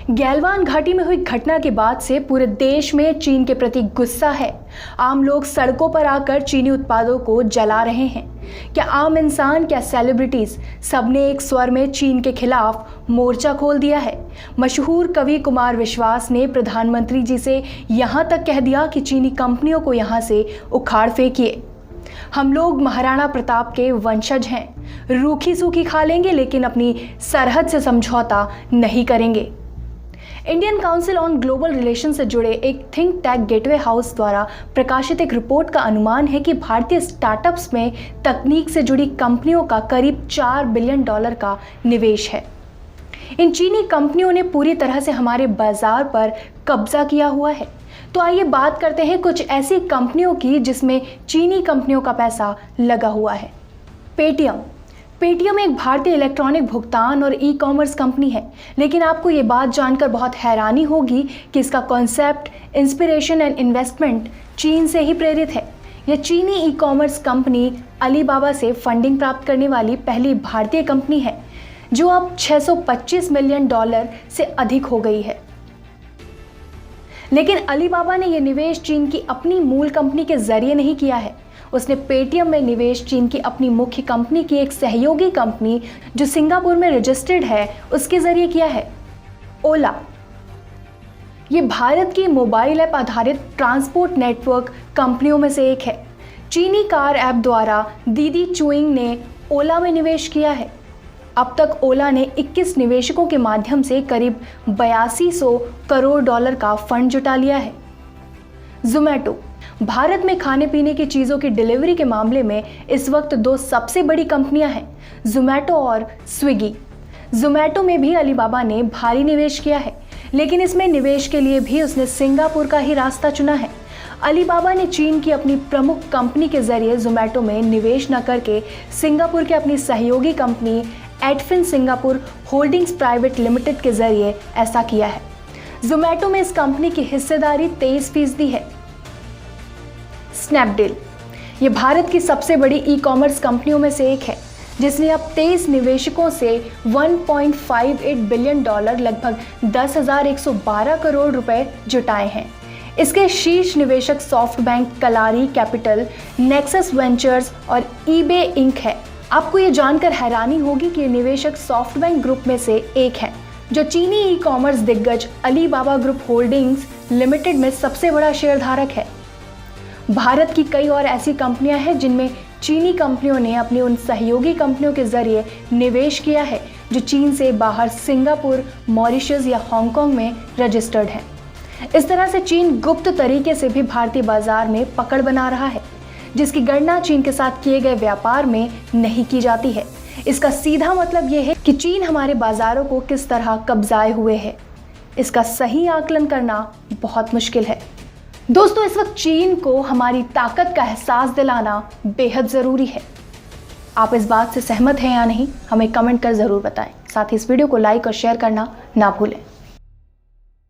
गैलवान घाटी में हुई घटना के बाद से पूरे देश में चीन के प्रति गुस्सा है। आम लोग सड़कों पर आकर चीनी उत्पादों को जला रहे हैं। क्या आम इंसान, क्या सेलिब्रिटीज, सबने एक स्वर में चीन के खिलाफ मोर्चा खोल दिया है। मशहूर कवि कुमार विश्वास ने प्रधानमंत्री जी से यहाँ तक कह दिया कि चीनी कंपनियों को यहाँ से उखाड़ फेंकिए। हम लोग महाराणा प्रताप के वंशज हैं, रूखी सूखी खा लेंगे लेकिन अपनी सरहद से समझौता नहीं करेंगे। Indian council on global relation से जुड़े एक थिंक टैंक गेटवे हाउस द्वारा प्रकाशित एक रिपोर्ट का अनुमान है कि भारतीय स्टार्टअप्स में तकनीक से जुड़ी कंपनियों का करीब $4 बिलियन का निवेश है। इन चीनी कंपनियों ने पूरी तरह से हमारे बाजार पर कब्जा किया हुआ है। तो आइए बात करते हैं कुछ ऐसी कंपनियों की जिसमें चीनी कंपनियों का पैसा लगा हुआ है। पेटीएम एक भारतीय इलेक्ट्रॉनिक भुगतान और ई कॉमर्स कंपनी है, लेकिन आपको ये बात जानकर बहुत हैरानी होगी कि इसका कॉन्सेप्ट, इंस्पिरेशन एंड इन्वेस्टमेंट चीन से ही प्रेरित है। यह चीनी ई कॉमर्स कंपनी अलीबाबा से फंडिंग प्राप्त करने वाली पहली भारतीय कंपनी है, जो अब $625 मिलियन से अधिक हो गई है। लेकिन अलीबाबा ने यह निवेश चीन की अपनी मूल कंपनी के जरिए नहीं किया है। उसने पेटीएम में निवेश चीन की अपनी मुख्य कंपनी की एक सहयोगी कंपनी जो सिंगापुर में रजिस्टर्ड है उसके जरिए किया है। ओला ये भारत की मोबाइल ऐप आधारित ट्रांसपोर्ट नेटवर्क कंपनियों में से एक है। चीनी कार ऐप द्वारा दीदी चुइंग ने ओला में निवेश किया है। अब तक ओला ने 21 निवेशकों के माध्यम से करीब $8200 करोड़ का फंड जुटा लिया है। ज़ोमैटो भारत में खाने पीने की चीज़ों की डिलीवरी के मामले में इस वक्त दो सबसे बड़ी कंपनियां हैं, ज़ोमैटो और स्विगी। ज़ोमैटो में भी अलीबाबा ने भारी निवेश किया है, लेकिन इसमें निवेश के लिए भी उसने सिंगापुर का ही रास्ता चुना है। अलीबाबा ने चीन की अपनी प्रमुख कंपनी के जरिए ज़ोमैटो में निवेश न करके सिंगापुर की अपनी सहयोगी company Adfin Singapore holdings private limited के जरिए ऐसा किया है। ज़ोमैटो में इस कंपनी की हिस्सेदारी 23% है। स्नैपडील ये भारत की सबसे बड़ी ई कॉमर्स कंपनियों में से एक है, जिसने अब 23 निवेशकों से $1.58 बिलियन लगभग 10,112 करोड़ रुपए जुटाए हैं। इसके शीर्ष निवेशक सॉफ्टबैंक, कलारी कैपिटल, नेक्सस वेंचर्स और ईबे इंक है। आपको ये जानकर हैरानी होगी कि ये निवेशक सॉफ्टबैंक ग्रुप में से एक है, जो चीनी ई कॉमर्स दिग्गज अलीबाबा ग्रुप होल्डिंग्स लिमिटेड में सबसे बड़ा शेयरधारक है। भारत की कई और ऐसी कंपनियां हैं जिनमें चीनी कंपनियों ने अपनी उन सहयोगी कंपनियों के जरिए निवेश किया है जो चीन से बाहर सिंगापुर, मॉरिशस या हांगकांग में रजिस्टर्ड हैं। इस तरह से चीन गुप्त तरीके से भी भारतीय बाजार में पकड़ बना रहा है, जिसकी गणना चीन के साथ किए गए व्यापार में नहीं की जाती है। इसका सीधा मतलब यह है कि चीन हमारे बाजारों को किस तरह कब्जाए हुए है। इसका सही आकलन करना बहुत मुश्किल है। दोस्तों, इस वक्त चीन को हमारी ताकत का एहसास दिलाना बेहद ज़रूरी है। आप इस बात से सहमत हैं या नहीं, हमें कमेंट कर ज़रूर बताएं। साथ ही इस वीडियो को लाइक और शेयर करना ना भूलें।